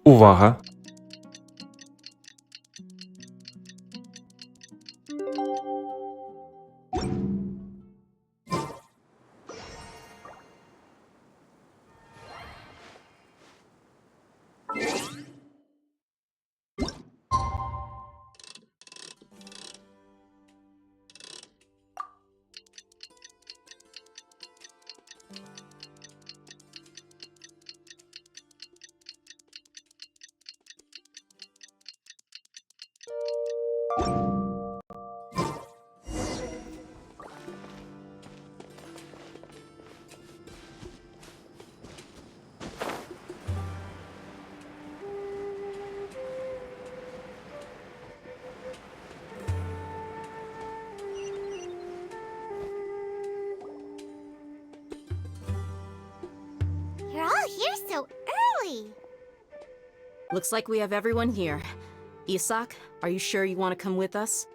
Увага! You're all here so early. Looks like we have everyone here. Isak, are you sure you want to come with us?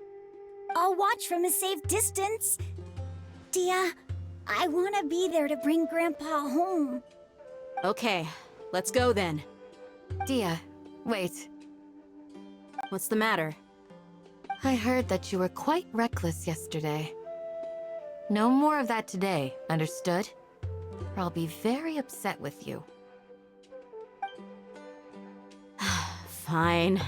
I'll watch from a safe distance. Dia, I want to be there to bring Grandpa home. Okay, let's go then. Dia, wait. What's the matter? I heard that you were quite reckless yesterday. No more of that today, understood? Or I'll be very upset with you. Fine.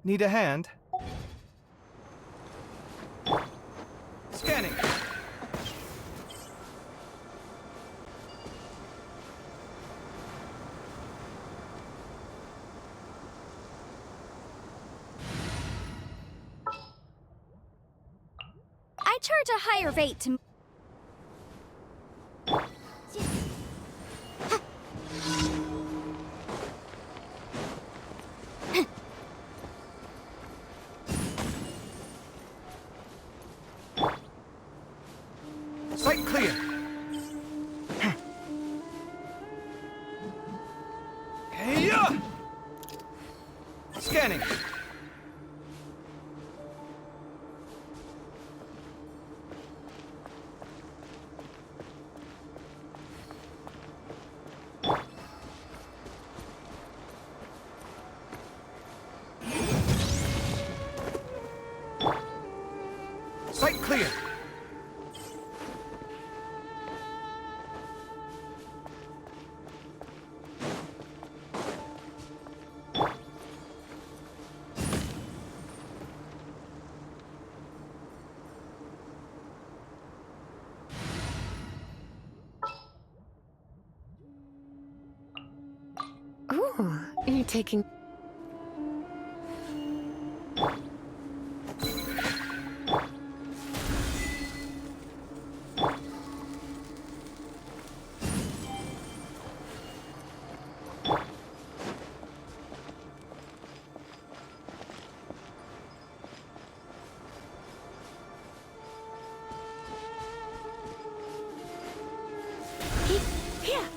Need a hand? Scanning. I charge a higher rate to... Sight clear. Hey-ya! Scanning. Sight clear. Ooh, you're taking... Here!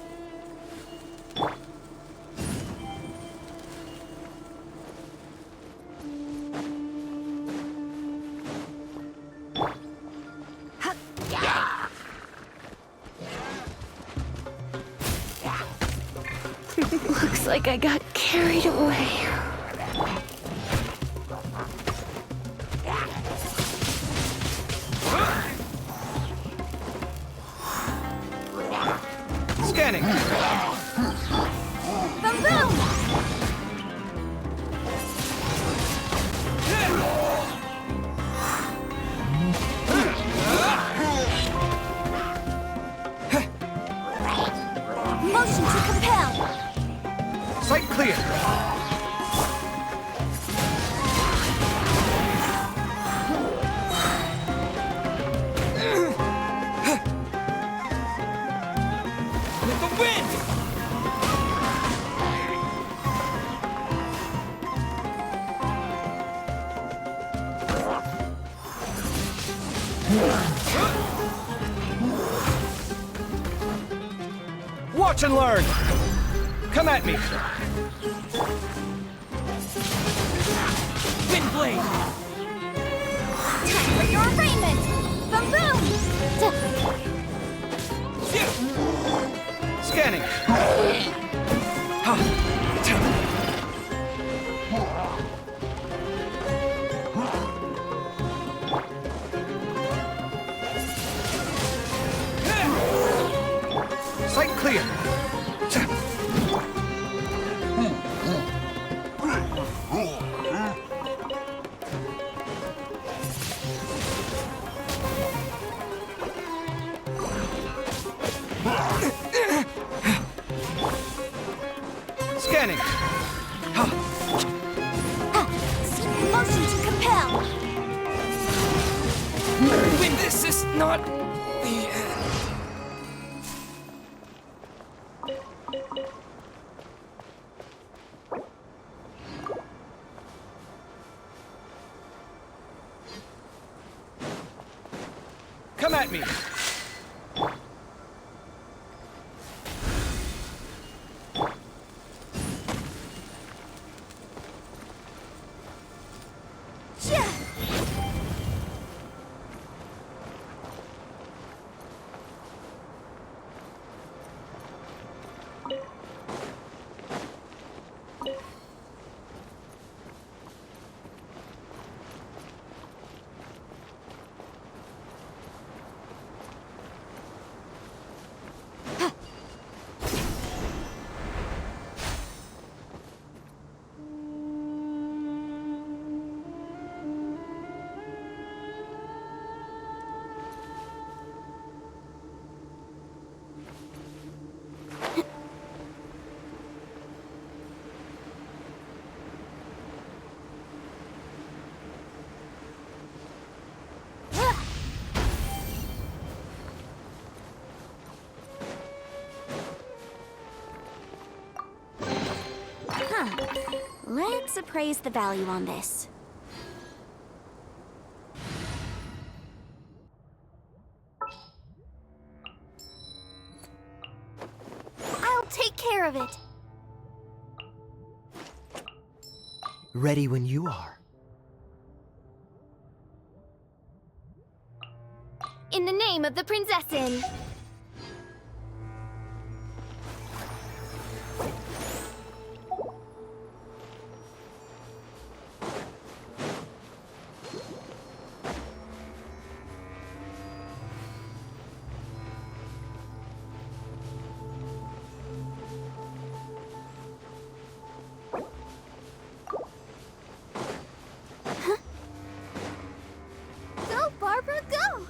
Looks like I got carried away. Scanning. Boom boom! Motion to compel! Sight clear. With the wind! Watch and learn! Come at me! Wind blade! Time for your arraignment! Boom boom! Scanning! Ha! Sight clear! Scanning. See motion to compel. This is not the end. Come at me. Let's appraise the value on this. I'll take care of it. Ready when you are. In the name of the Prinzessin. Go, Barbara, go!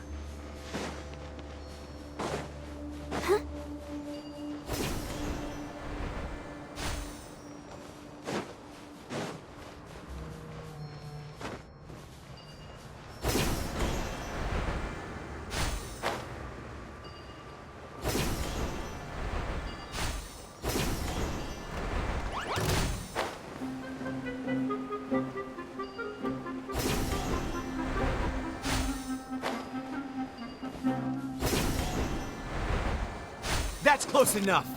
That's close enough.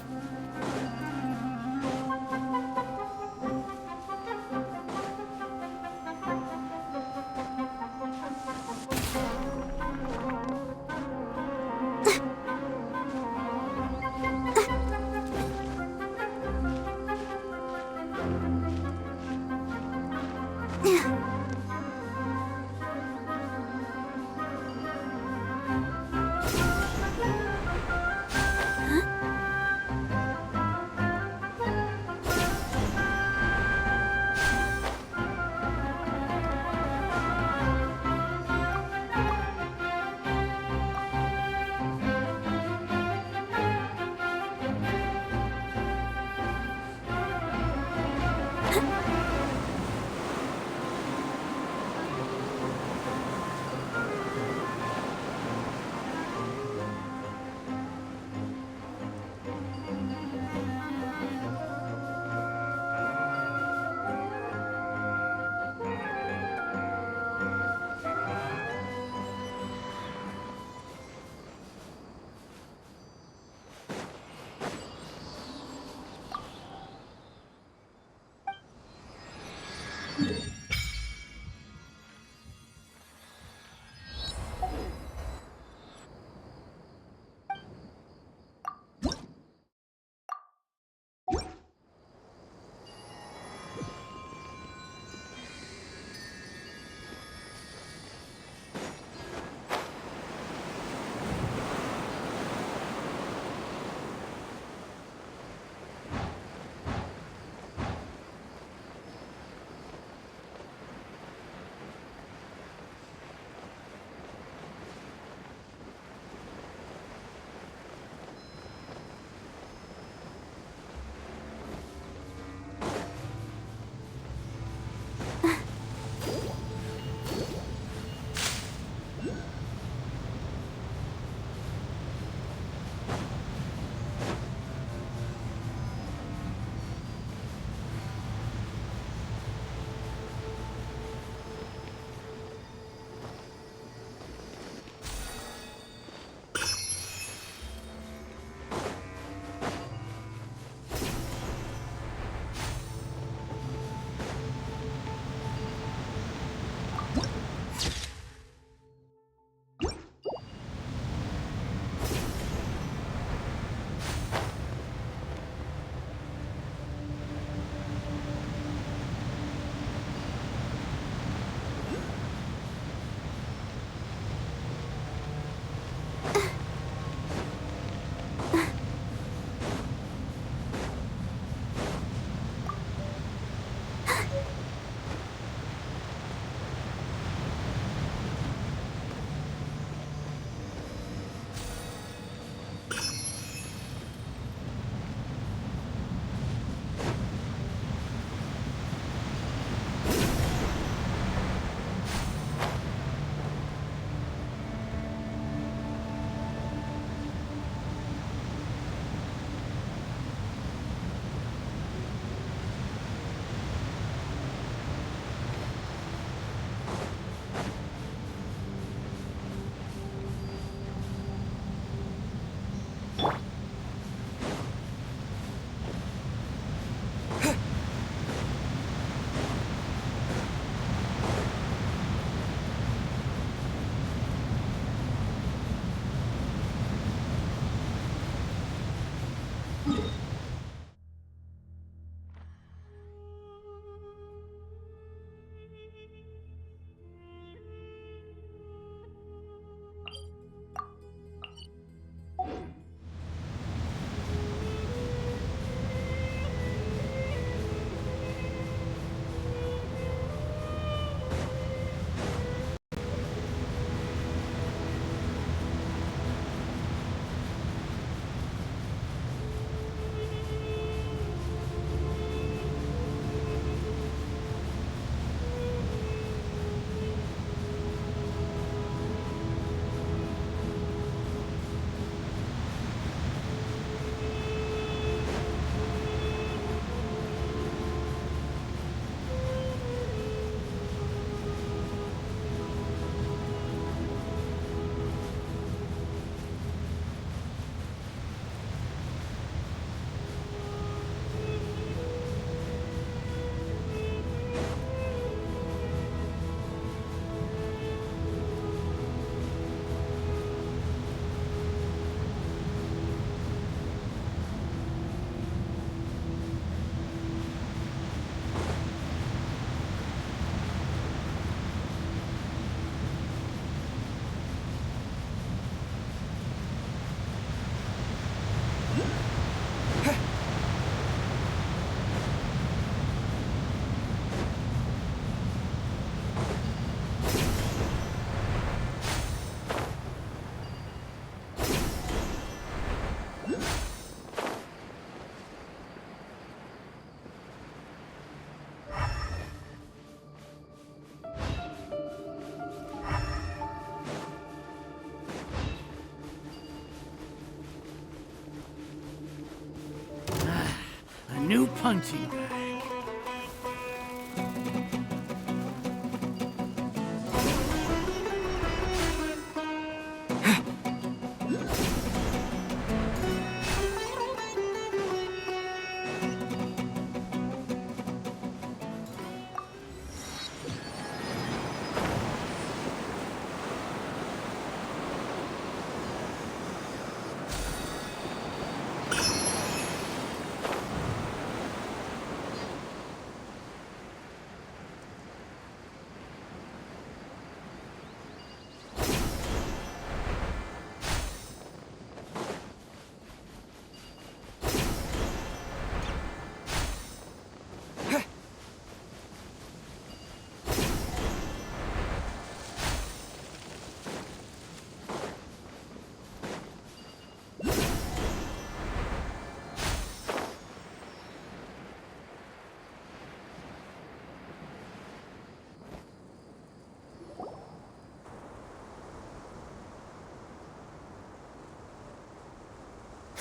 new punching bag.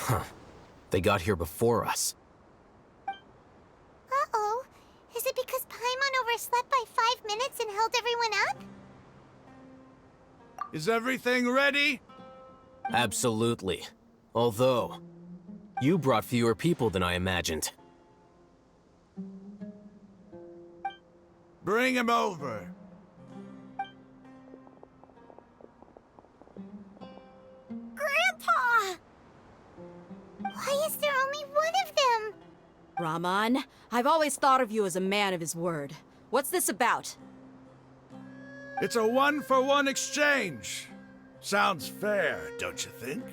Huh. They got here before us. Uh-oh. Is it because Paimon overslept by 5 minutes and held everyone up? Is everything ready? Absolutely. Although, you brought fewer people than I imagined. Bring him over. Grandpa! Why is there only one of them? Rahman, I've always thought of you as a man of his word. What's this about? It's a one-for-one exchange. Sounds fair, don't you think?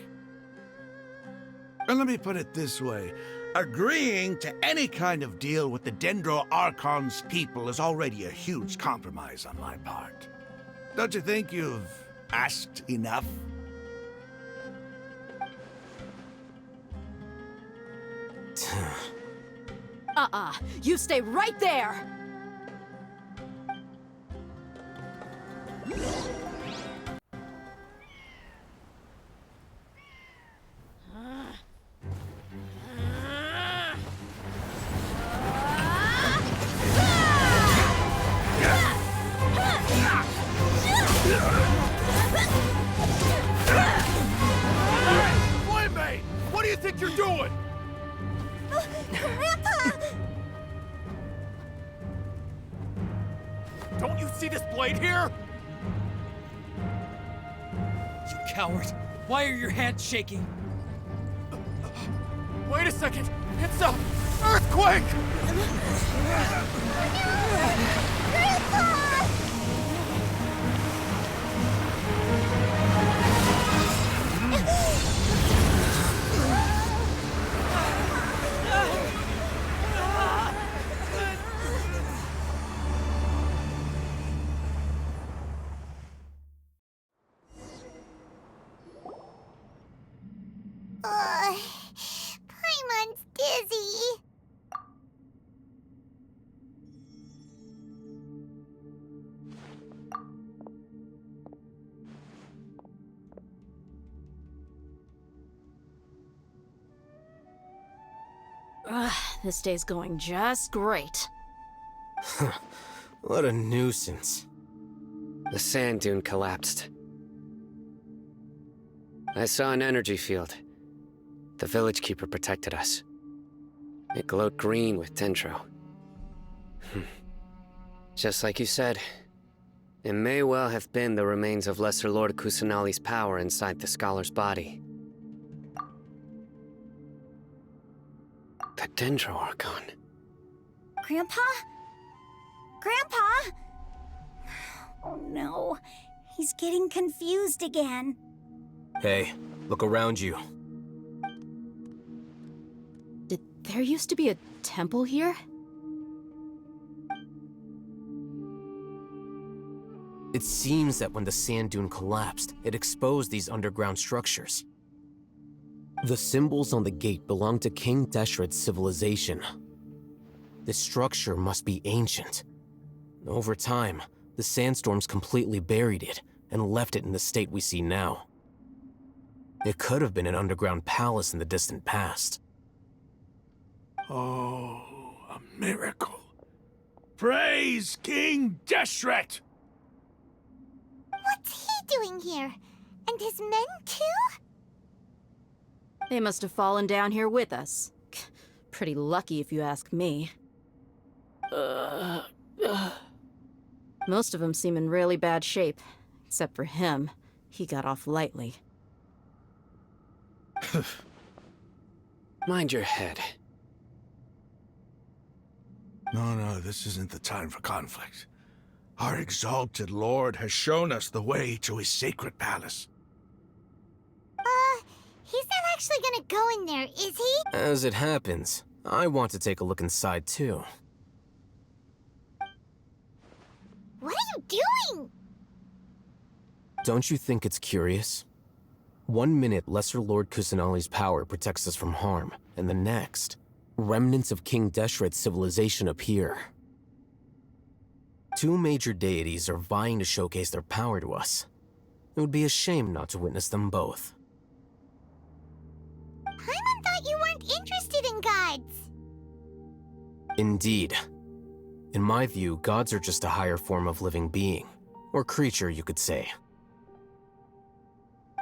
And let me put it this way. Agreeing to any kind of deal with the Dendro Archon's people is already a huge compromise on my part. Don't you think you've asked enough? You stay right there! Flame! What do you think you're doing? Grandpa! Don't you see this blade here? You coward! Why are your hands shaking? Wait a second! It's a earthquake! Grandpa! Paimon's dizzy. This day's going just great. What a nuisance. The sand dune collapsed. I saw an energy field. The village keeper protected us. It glowed green with dendro. Just like you said, it may well have been the remains of Lesser Lord Kusanali's power inside the scholar's body. The Dendro Archon. Grandpa? Grandpa? Oh no, he's getting confused again. Hey, look around you. Did there used to be a temple here? It seems that when the sand dune collapsed, it exposed these underground structures. The symbols on the gate belong to King Deshret's civilization. This structure must be ancient. Over time, the sandstorms completely buried it and left it in the state we see now. It could have been an underground palace in the distant past. Oh, a miracle. Praise King Deshret! What's he doing here? And his men too? They must have fallen down here with us. Pretty lucky if you ask me. Most of them seem in really bad shape. Except for him. He got off lightly. Mind your head. No, this isn't the time for conflict. Our exalted lord has shown us the way to his sacred palace. He's not actually gonna go in there, is he? As it happens, I want to take a look inside too. What are you doing? Don't you think it's curious? 1 minute, Lesser Lord Kusanali's power protects us from harm, and the next, remnants of King Deshret's civilization appear. 2 major deities are vying to showcase their power to us. It would be a shame not to witness them both. Paimon thought you weren't interested in gods. Indeed. In my view, gods are just a higher form of living being, or creature, you could say.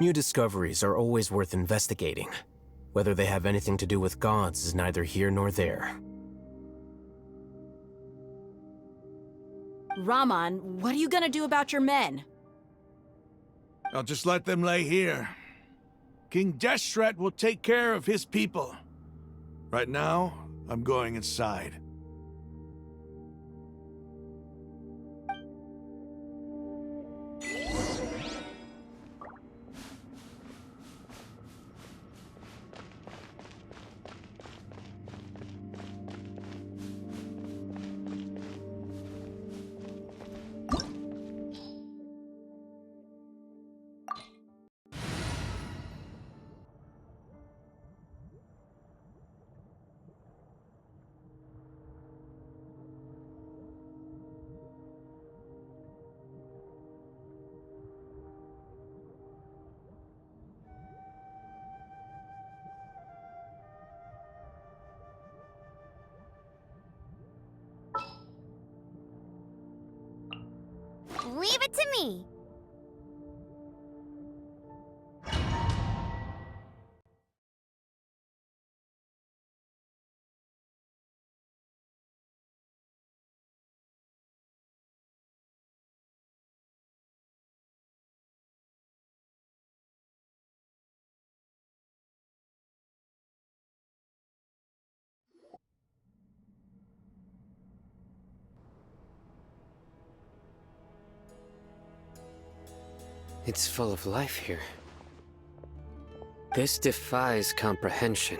New discoveries are always worth investigating. Whether they have anything to do with gods is neither here nor there. Rahman, what are you gonna do about your men? I'll just let them lay here. King Deshret will take care of his people. Right now, I'm going inside. Leave it to me. It's full of life here. This defies comprehension.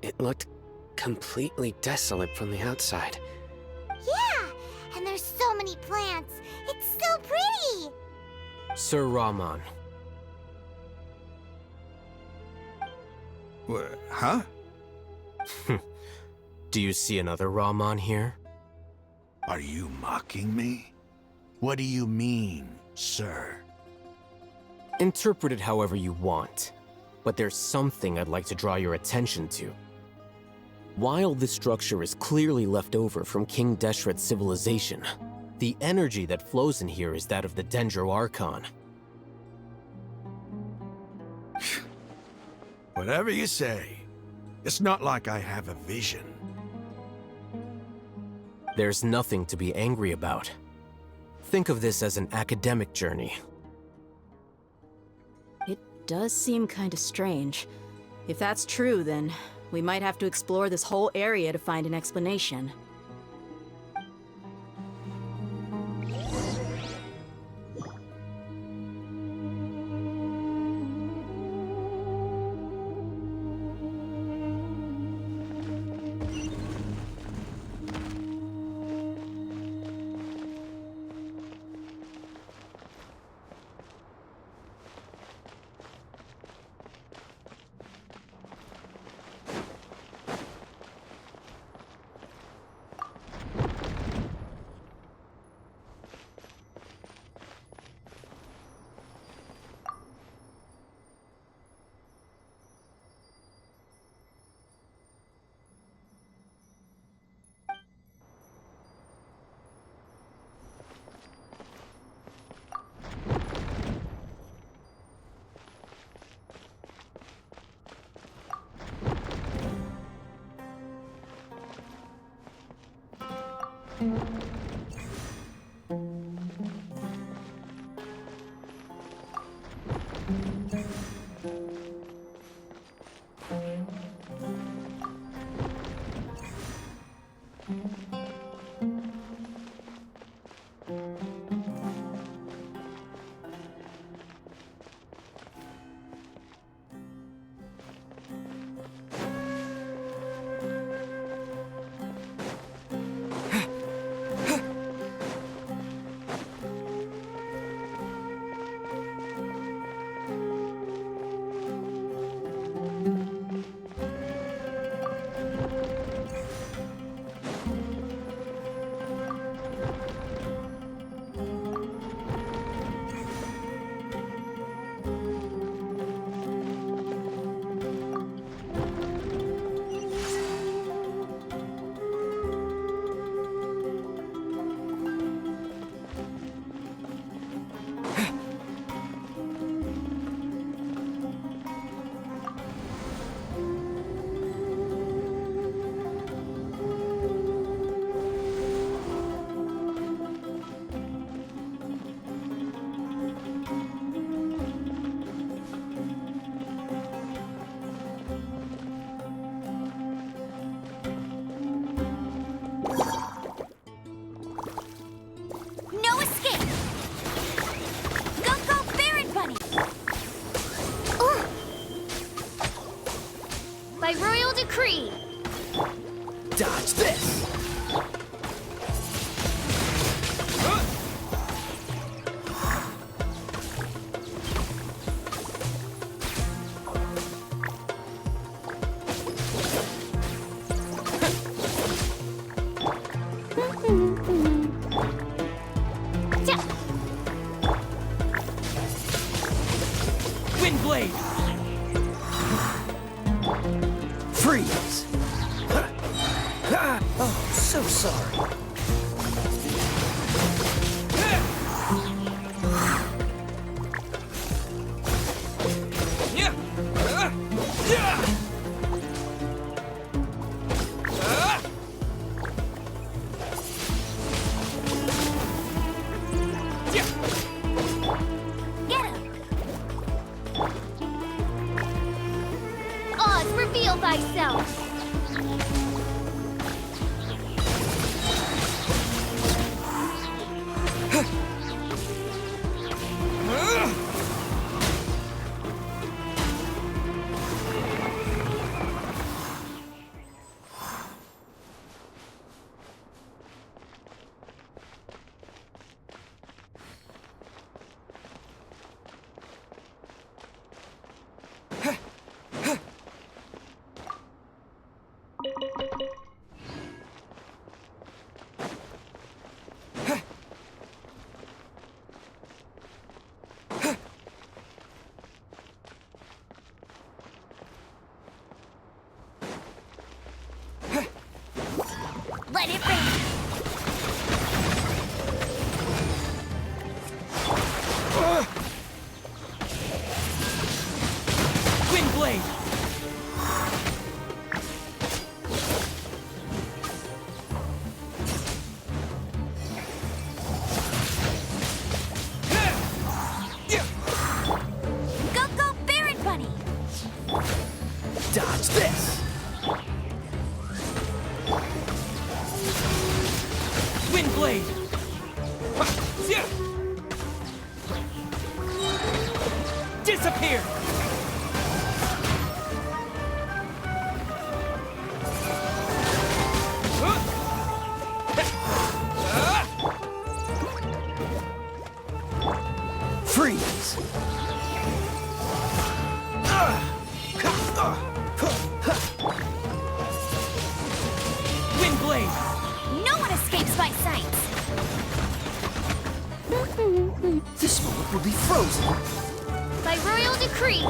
It looked completely desolate from the outside. Yeah, and there's so many plants. It's so pretty. Sir Rahman. What? Huh? Do you see another Rahman here? Are you mocking me? What do you mean, sir? Interpret it however you want, but there's something I'd like to draw your attention to. While this structure is clearly left over from King Deshret's civilization, the energy that flows in here is that of the Dendro Archon. Whatever you say. It's not like I have a vision. There's nothing to be angry about. Think of this as an academic journey. It does seem kinda strange. If that's true, then we might have to explore this whole area to find an explanation. No escape! Go, go, Baron Bunny! By royal decree! Dodge this! Wind blade! Freeze! Oh, so sorry. Get him! Oz, reveal thyself! Let it rain! Wind blade! Go, go, Baron Bunny! Dodge this! Wind blade! Disappear! Freeze! Wind blade! No one escapes my sight! This moment will be frozen. By royal decree!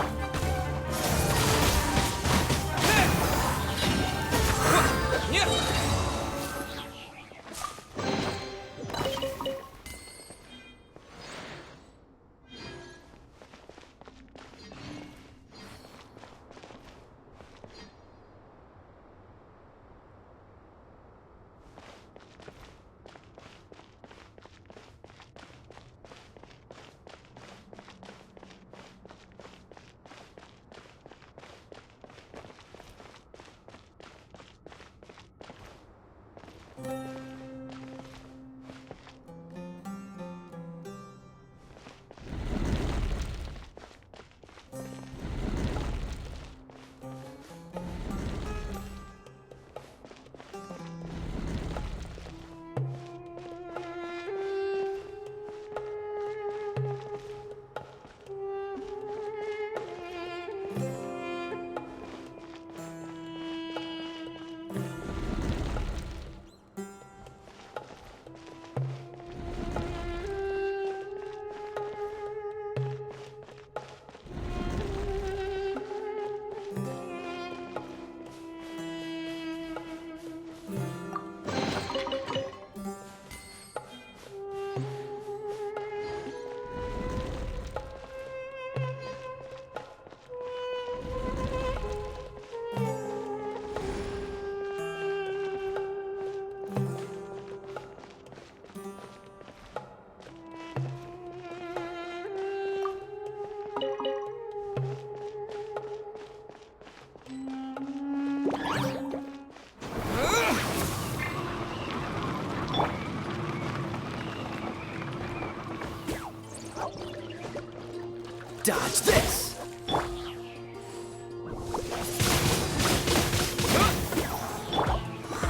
Dodge this!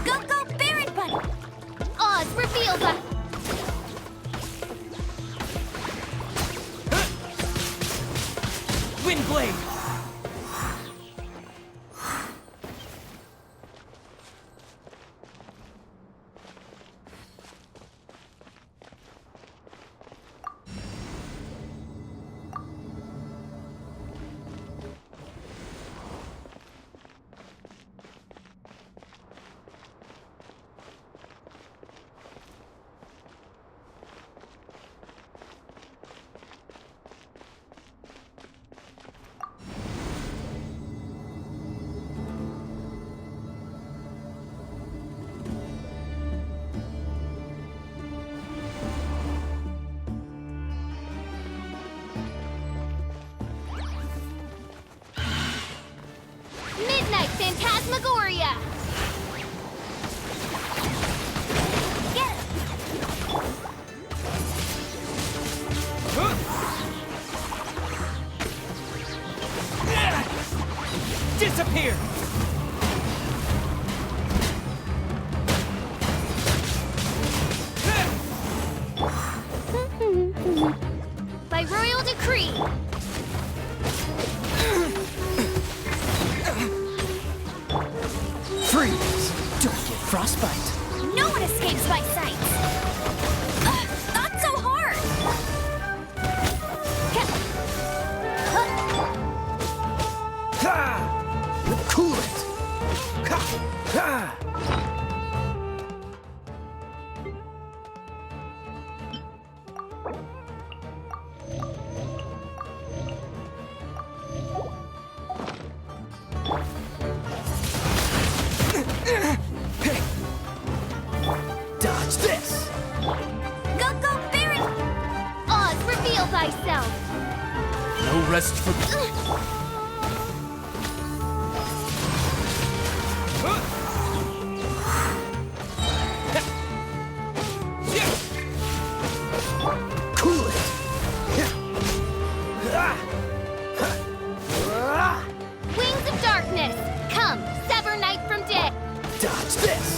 Go, go, Barret Bunny! Oz, reveal the... Windblade! Midnight Phantasmagoria! Get him! Disappear! By royal decree! Freeze! Don't get frostbite. No one escapes my sight! Not so hard! Ha! Cool it! Ha! Ha! Dodge this! Go, go, Barret! Oz, reveal thyself! No rest for... Cool it! Wings of darkness! Come, sever night from day! Dodge this!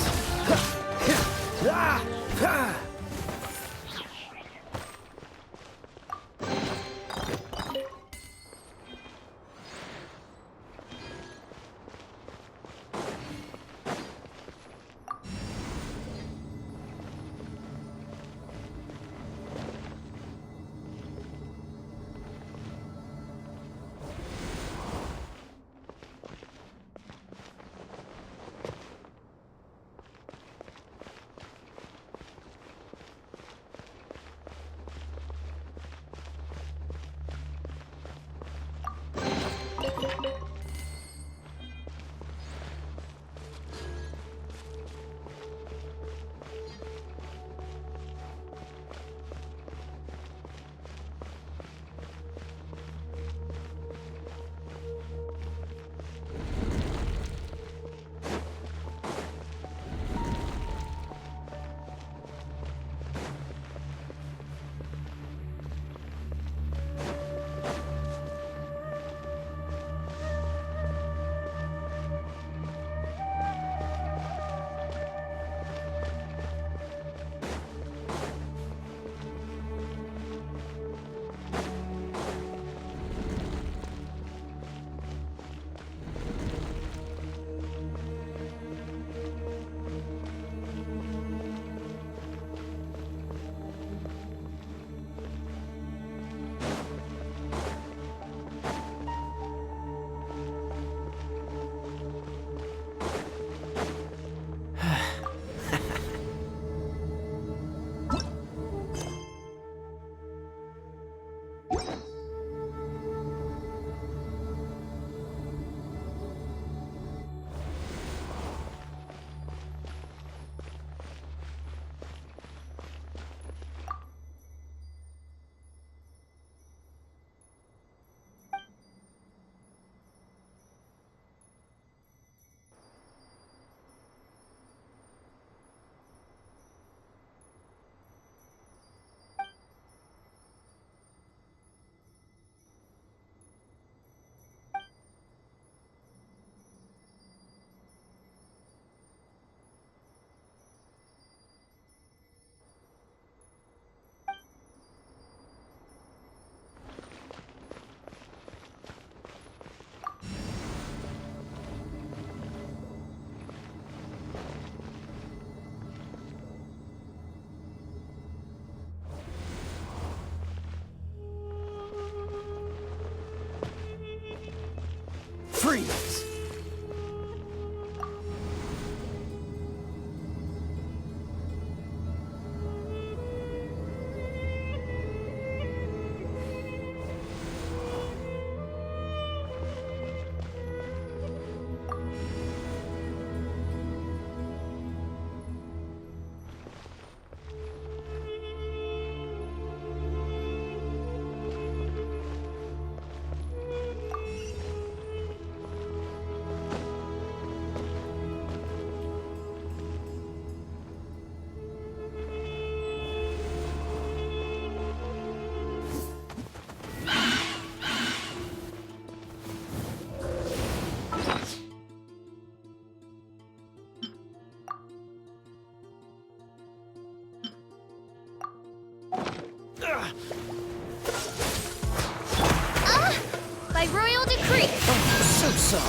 So sorry.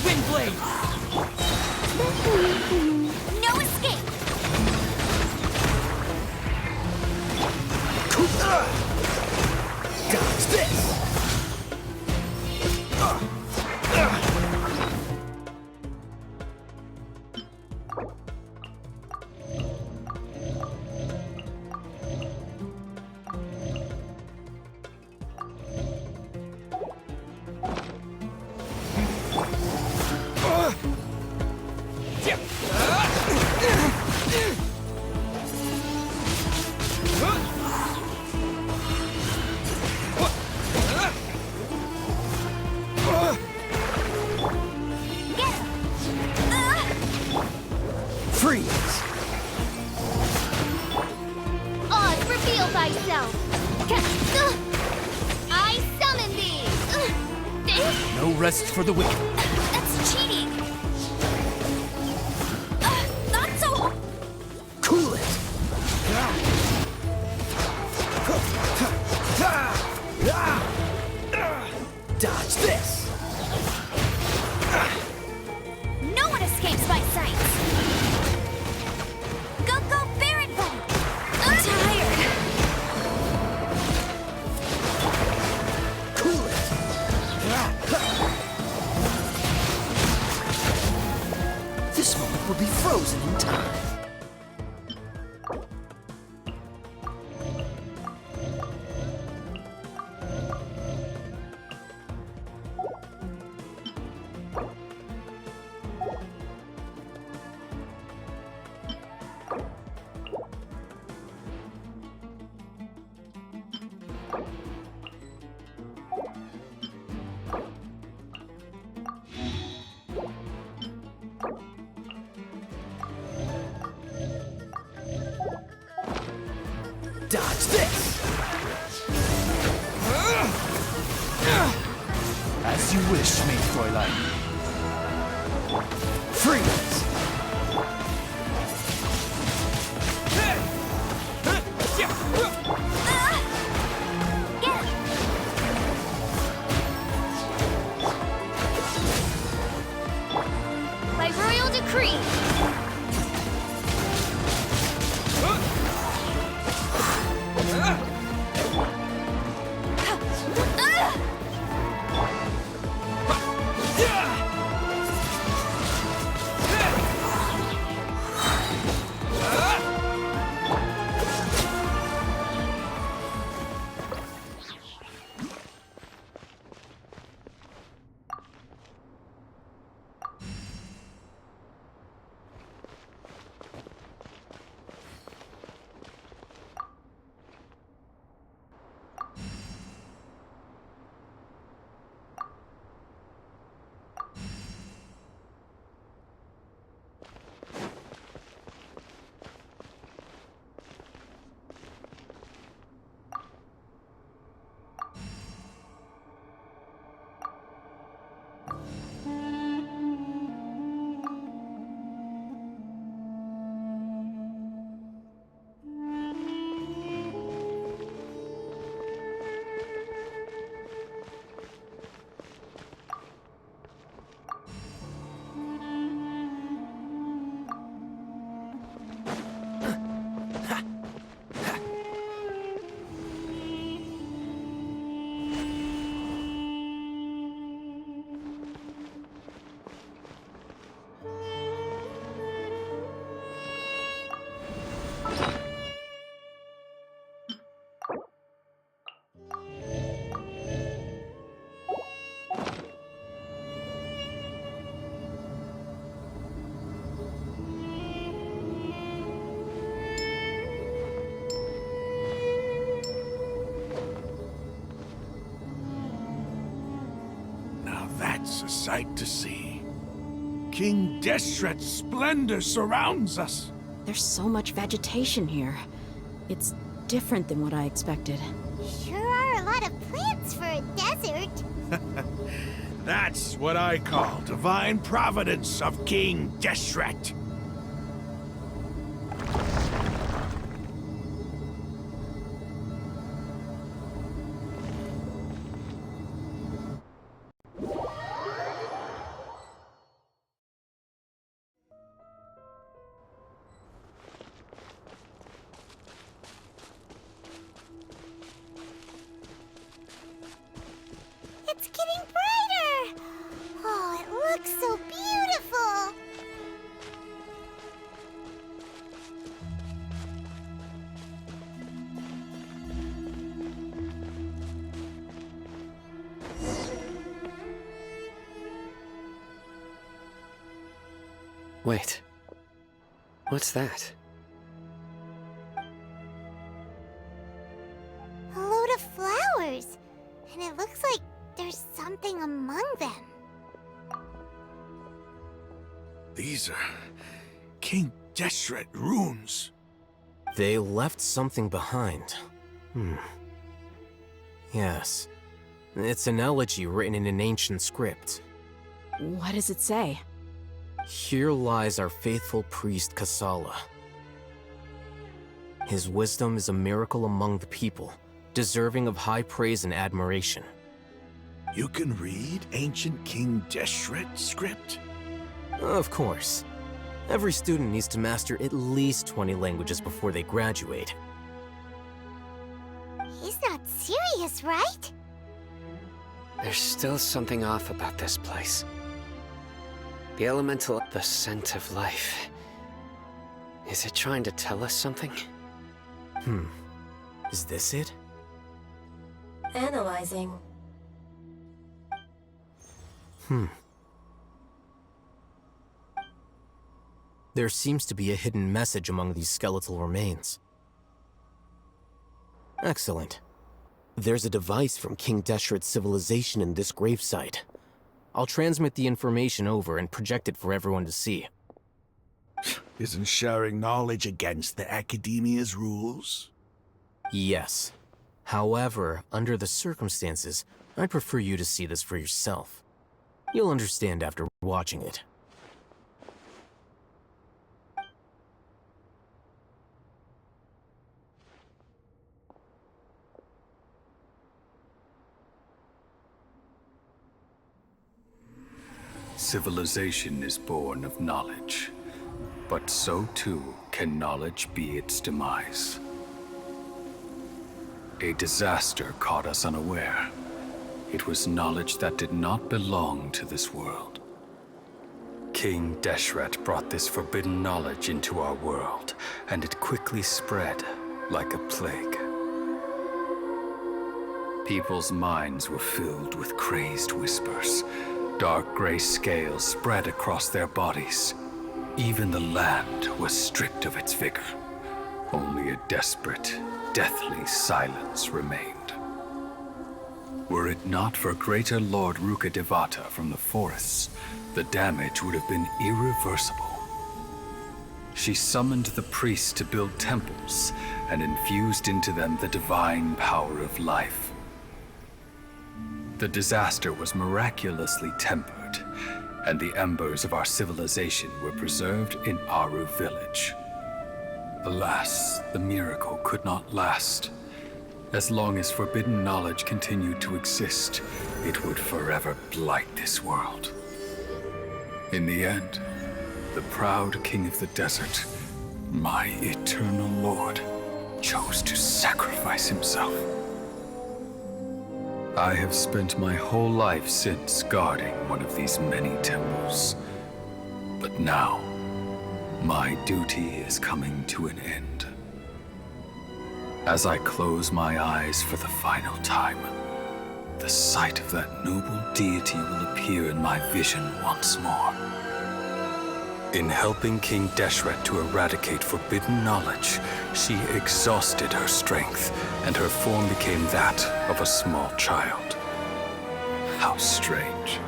Windblade! No escape! Dodge this! Freeze! Oz, reveal thyself! I summon thee! No rest for the wicked. That's cheating! Not so... Cool it! Dodge this! No one escapes my sights! Go, go, Baron Buddy! I'm tired! Cool it! This moment will be frozen in time. Dodge this! As you wish, me, Fräulein. Freeze! Get him! By royal decree! That's a sight to see. King Deshret's splendor surrounds us. There's so much vegetation here. It's different than what I expected. Sure are a lot of plants for a desert. That's what I call divine providence of King Deshret. Wait. What's that? A load of flowers. And it looks like there's something among them. These are King Deshret runes. They left something behind. Yes. It's an elegy written in an ancient script. What does it say? Here lies our faithful priest Kasala. His wisdom is a miracle among the people, deserving of high praise and admiration. You can read ancient King Deshret script? Of course. Every student needs to master at least 20 languages before they graduate. He's not serious, right? There's still something off about this place. The elemental, the scent of life. Is it trying to tell us something? Is this it? Analyzing. There seems to be a hidden message among these skeletal remains. Excellent. There's a device from King Deshret's civilization in this gravesite. I'll transmit the information over and project it for everyone to see. Isn't sharing knowledge against the Academia's rules? Yes. However, under the circumstances, I'd prefer you to see this for yourself. You'll understand after watching it. Civilization is born of knowledge, but so too can knowledge be its demise. A disaster caught us unaware. It was knowledge that did not belong to this world. King Deshret brought this forbidden knowledge into our world, and it quickly spread like a plague. People's minds were filled with crazed whispers. Dark gray scales spread across their bodies. Even the land was stripped of its vigor. Only a desperate, deathly silence remained. Were it not for greater Lord Rukkhadevata from the forests, the damage would have been irreversible. She summoned the priests to build temples and infused into them the divine power of life. The disaster was miraculously tempered, and the embers of our civilization were preserved in Aru village. Alas, the miracle could not last. As long as forbidden knowledge continued to exist, it would forever blight this world. In the end, the proud king of the desert, my eternal lord, chose to sacrifice himself. I have spent my whole life since guarding one of these many temples. But now, my duty is coming to an end. As I close my eyes for the final time, the sight of that noble deity will appear in my vision once more. In helping King Deshret to eradicate forbidden knowledge, she exhausted her strength, and her form became that of a small child. How strange.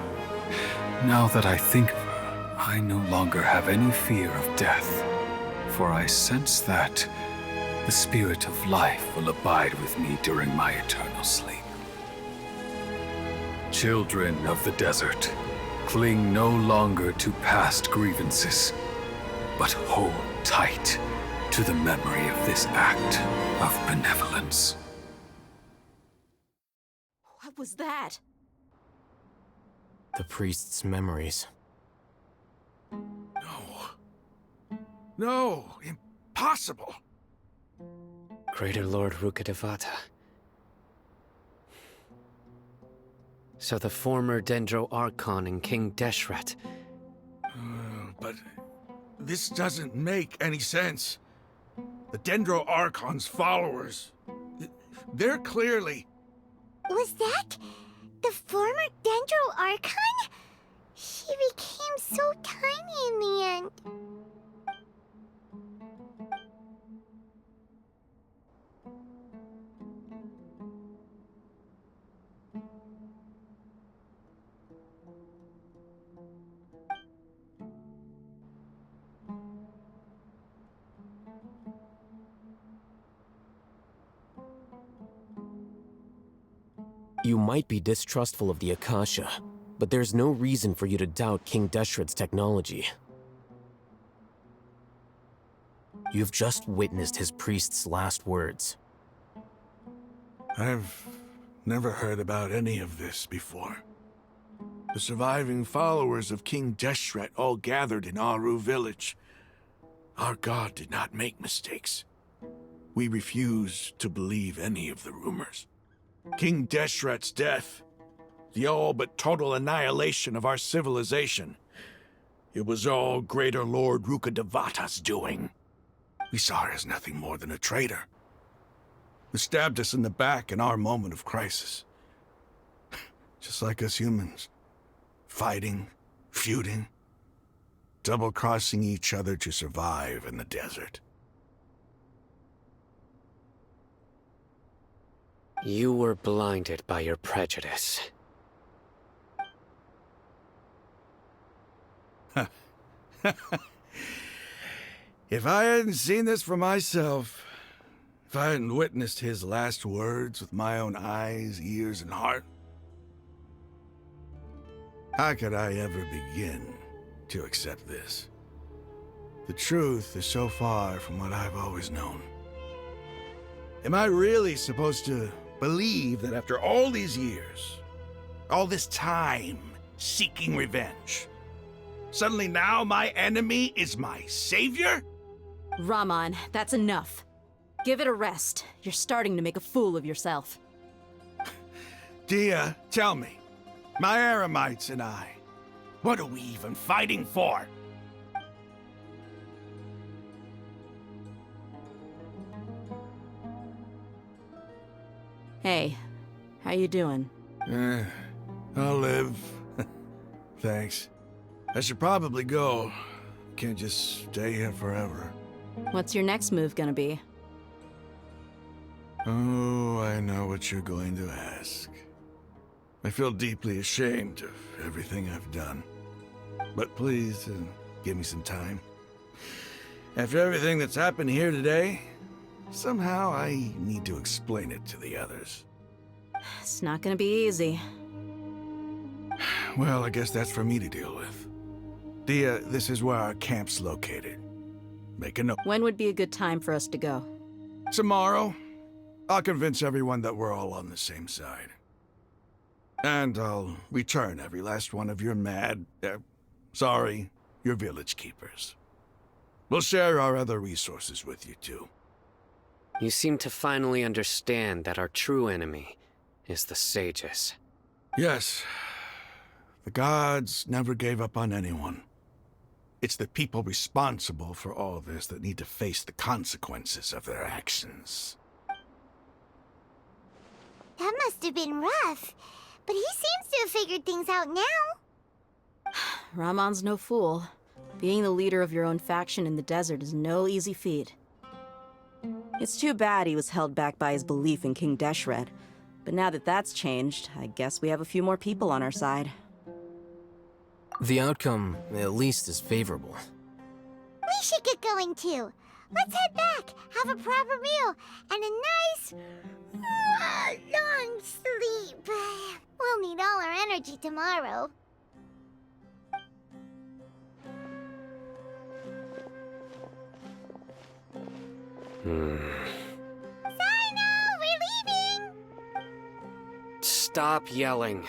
Now that I think of her, I no longer have any fear of death, for I sense that the spirit of life will abide with me during my eternal sleep. Children of the desert, cling no longer to past grievances, but hold tight to the memory of this act of benevolence. What was that? The priest's memories. No, impossible. Greater Lord Rukkhadevata. So the former Dendro Archon and King Deshret. But this doesn't make any sense. The Dendro Archon's followers, they're clearly... Was that the former Dendro Archon? She became so tiny in the friend. You might be distrustful of the Akasha, but there's no reason for you to doubt King Deshret's technology. You've just witnessed his priest's last words. I've never heard about any of this before. The surviving followers of King Deshret all gathered in Aru village. Our god did not make mistakes. We refuse to believe any of the rumors. King Deshret's death, the all but total annihilation of our civilization, it was all Greater Lord Rukkhadevata's doing. We saw her as nothing more than a traitor, who stabbed us in the back in our moment of crisis. Just like us humans. Fighting, feuding, double-crossing each other to survive in the desert. You were blinded by your prejudice. If I hadn't seen this for myself, if I hadn't witnessed his last words with my own eyes, ears, and heart, how could I ever begin to accept this? The truth is so far from what I've always known. Am I really supposed to believe that after all these years, all this time seeking revenge, suddenly now my enemy is my savior? Rahman, that's enough. Give it a rest. You're starting to make a fool of yourself. Dia, tell me, my Aramites and I, what are we even fighting for? Hey, how you doing? I'll live. Thanks. I should probably go. Can't just stay here forever. What's your next move gonna be? Oh, I know what you're going to ask. I feel deeply ashamed of everything I've done. But please, give me some time. After everything that's happened here today, somehow I need to explain it to the others. It's not gonna be easy. Well, I guess that's for me to deal with. Dia, this is where our camp's located. Make a note. When would be a good time for us to go? Tomorrow, I'll convince everyone that we're all on the same side. And I'll return every last one of your your village keepers. We'll share our other resources with you too. You seem to finally understand that our true enemy is the sages. Yes. The gods never gave up on anyone. It's the people responsible for all this that need to face the consequences of their actions. That must have been rough, but he seems to have figured things out now. Rahman's no fool. Being the leader of your own faction in the desert is no easy feat. It's too bad he was held back by his belief in King Deshret. But now that that's changed, I guess we have a few more people on our side. The outcome, at least, is favorable. We should get going too. Let's head back, have a proper meal, and a nice, long sleep. We'll need all our energy tomorrow. Sino, we're leaving! Stop yelling.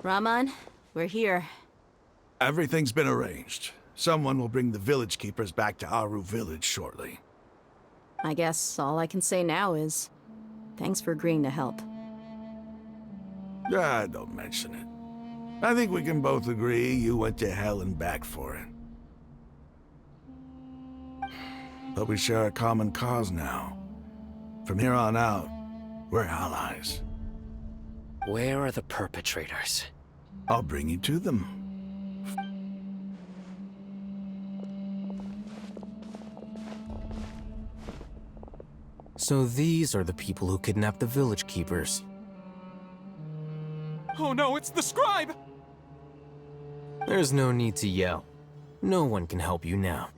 Raman, we're here. Everything's been arranged. Someone will bring the village keepers back to Aru village shortly. I guess all I can say now is thanks for agreeing to help. Don't mention it. I think we can both agree you went to hell and back for it. But we share a common cause now. From here on out, we're allies. Where are the perpetrators? I'll bring you to them. So these are the people who kidnapped the village keepers. Oh no, it's the scribe! There's no need to yell. No one can help you now.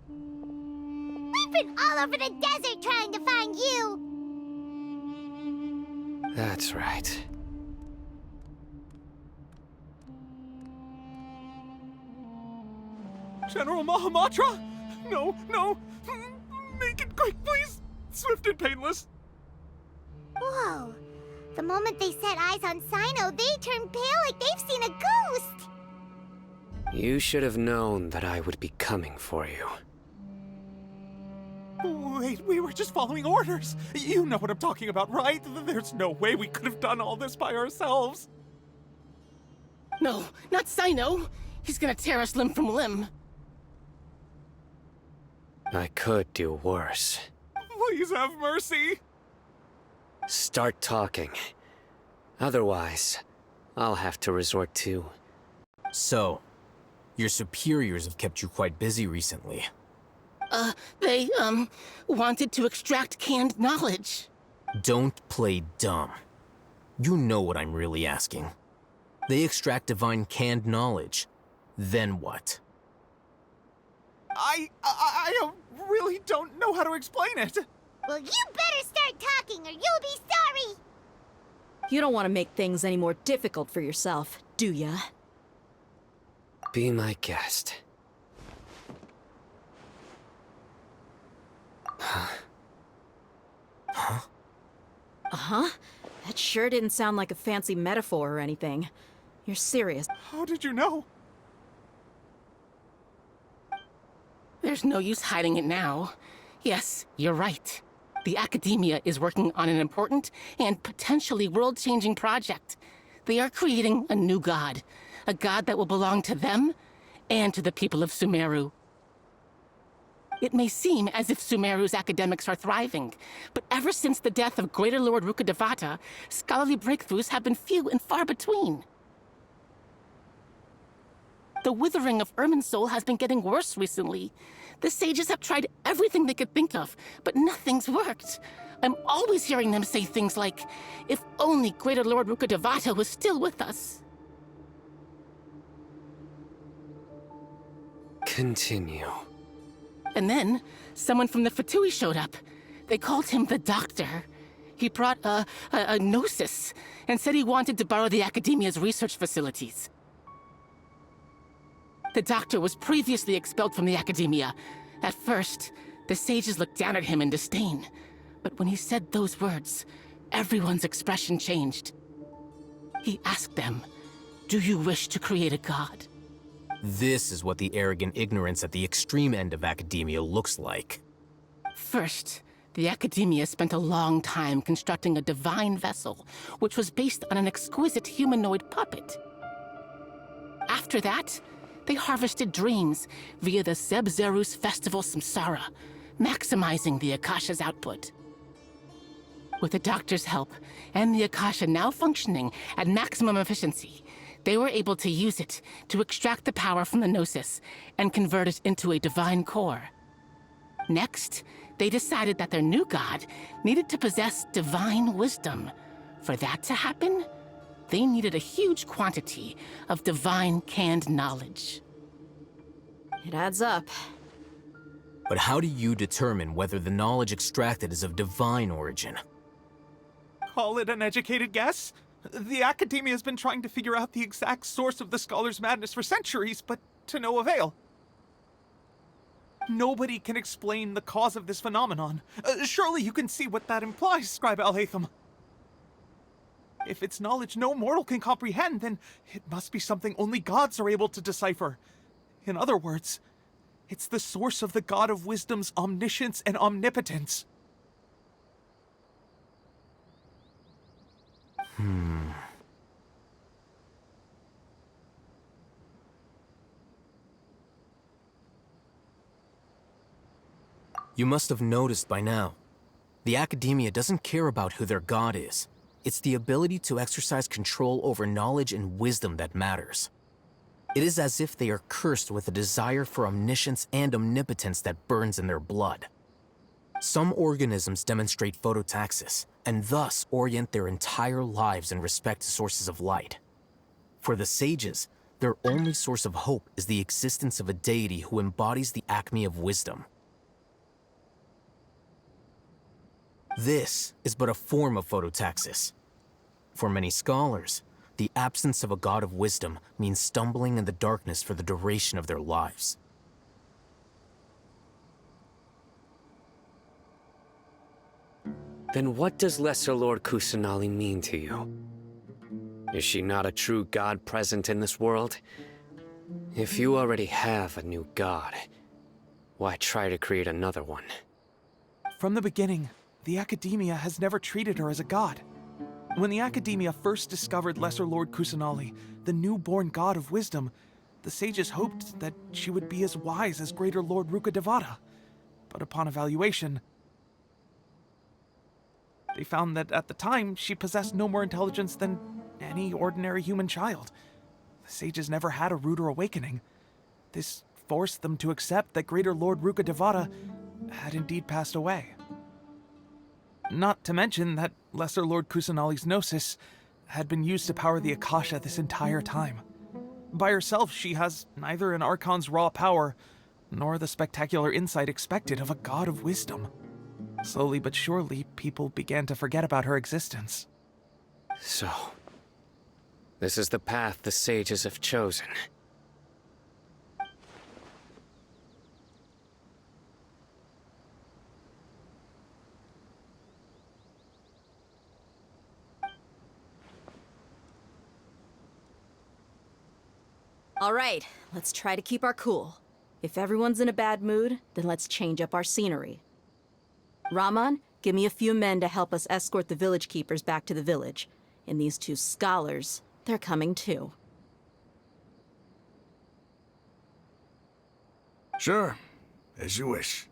We've been all over the desert trying to find you! That's right. General Mahamatra? No, no! Make it quick, please! Swift and painless! Whoa. The moment they set eyes on Sino, they turn pale like they've seen a ghost! You should have known that I would be coming for you. Wait, we were just following orders! You know what I'm talking about, right? There's no way we could have done all this by ourselves! No, not Sino! He's gonna tear us limb from limb. I could do worse. Please have mercy! Start talking. Otherwise, I'll have to resort to... So, your superiors have kept you quite busy recently. They, wanted to extract canned knowledge. Don't play dumb. You know what I'm really asking. They extract divine canned knowledge. Then what? I really don't know how to explain it. Well, you better start talking or you'll be sorry! You don't want to make things any more difficult for yourself, do ya? Be my guest. Uh-huh. That sure didn't sound like a fancy metaphor or anything. You're serious. How did you know? There's no use hiding it now. Yes, you're right. The Academia is working on an important and potentially world-changing project. They are creating a new god. A god that will belong to them and to the people of Sumeru. It may seem as if Sumeru's academics are thriving, but ever since the death of Greater Lord Rukkhadevata, scholarly breakthroughs have been few and far between. The withering of Irminsul has been getting worse recently. The sages have tried everything they could think of, but nothing's worked. I'm always hearing them say things like, if only Greater Lord Rukkhadevata was still with us. Continue. And then, someone from the Fatui showed up. They called him the Doctor. He brought a gnosis, and said he wanted to borrow the Academia's research facilities. The Doctor was previously expelled from the Academia. At first, the sages looked down at him in disdain. But when he said those words, everyone's expression changed. He asked them, "Do you wish to create a god?" This is what the arrogant ignorance at the extreme end of academia looks like. First, the Academia spent a long time constructing a divine vessel, which was based on an exquisite humanoid puppet. After that, they harvested dreams via the Zeb-Zerus Festival Samsara, maximizing the Akasha's output. With the Doctor's help, and the Akasha now functioning at maximum efficiency, they were able to use it to extract the power from the Gnosis and convert it into a divine core. Next, they decided that their new god needed to possess divine wisdom. For that to happen, they needed a huge quantity of divine canned knowledge. It adds up. But how do you determine whether the knowledge extracted is of divine origin? Call it an educated guess? The Academia has been trying to figure out the exact source of the Scholar's madness for centuries, but to no avail. Nobody can explain the cause of this phenomenon. Surely you can see what that implies, Scribe Al-Haytham. If it's knowledge no mortal can comprehend, then it must be something only gods are able to decipher. In other words, it's the source of the God of Wisdom's omniscience and omnipotence. You must have noticed by now. The Academia doesn't care about who their god is. It's the ability to exercise control over knowledge and wisdom that matters. It is as if they are cursed with a desire for omniscience and omnipotence that burns in their blood. Some organisms demonstrate phototaxis, and thus orient their entire lives in respect to sources of light. For the sages, their only source of hope is the existence of a deity who embodies the acme of wisdom. This is but a form of phototaxis. For many scholars, the absence of a god of wisdom means stumbling in the darkness for the duration of their lives. Then what does Lesser Lord Kusanali mean to you? Is she not a true god present in this world? If you already have a new god, why try to create another one? From the beginning, the Academia has never treated her as a god. When the Academia first discovered Lesser Lord Kusanali, the newborn god of wisdom, the sages hoped that she would be as wise as Greater Lord Rukkhadevata. But upon evaluation, they found that at the time, she possessed no more intelligence than any ordinary human child. The sages never had a ruder awakening. This forced them to accept that Greater Lord Rukkhadevata had indeed passed away. Not to mention that Lesser Lord Kusanali's Gnosis had been used to power the Akasha this entire time. By herself, she has neither an Archon's raw power, nor the spectacular insight expected of a god of wisdom. Slowly but surely, people began to forget about her existence. So, this is the path the sages have chosen. All right, let's try to keep our cool. If everyone's in a bad mood, then let's change up our scenery. Raman, give me a few men to help us escort the village keepers back to the village. And these two scholars, they're coming too. Sure, as you wish.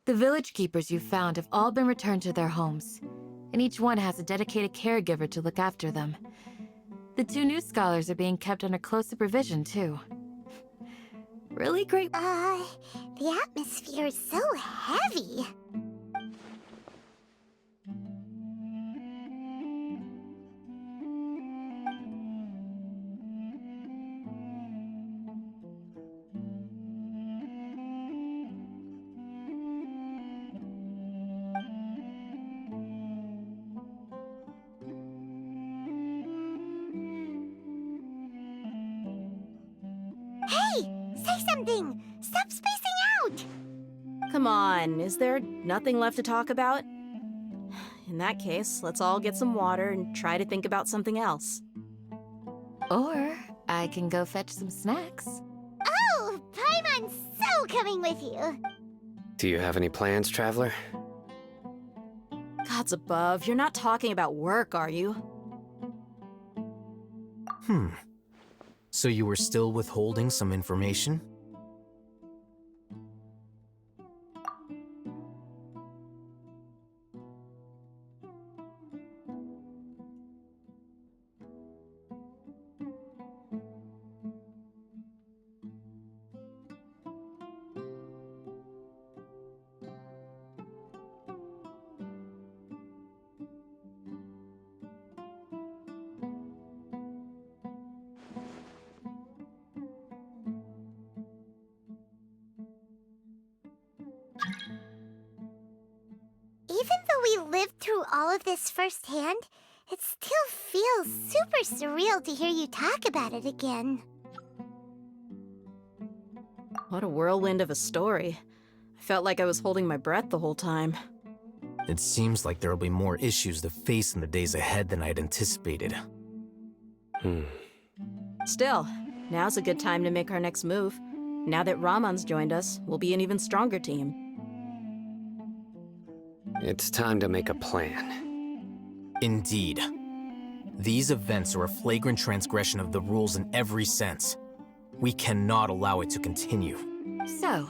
The village keepers you found have all been returned to their homes, and each one has a dedicated caregiver to look after them. The two new scholars are being kept under close supervision, too. Really great. The atmosphere is so heavy. Say something! Stop spacing out! Come on, is there nothing left to talk about? In that case, let's all get some water and try to think about something else. Or I can go fetch some snacks. Oh, Paimon's so coming with you! Do you have any plans, traveler? Gods above, you're not talking about work, are you? So you were still withholding some information? Even though we lived through all of this firsthand, it still feels super surreal to hear you talk about it again. What a whirlwind of a story. I felt like I was holding my breath the whole time. It seems like there'll be more issues to face in the days ahead than I'd anticipated. Still, now's a good time to make our next move. Now that Raman's joined us, we'll be an even stronger team. It's time to make a plan. Indeed. These events are a flagrant transgression of the rules in every sense. We cannot allow it to continue. So,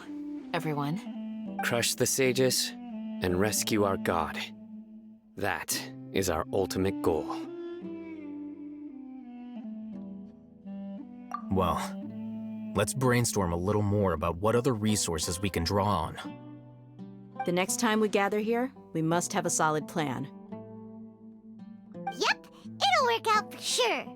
everyone. Crush the sages and rescue our god. That is our ultimate goal. Well, let's brainstorm a little more about what other resources we can draw on. The next time we gather here, we must have a solid plan. Yep, it'll work out for sure.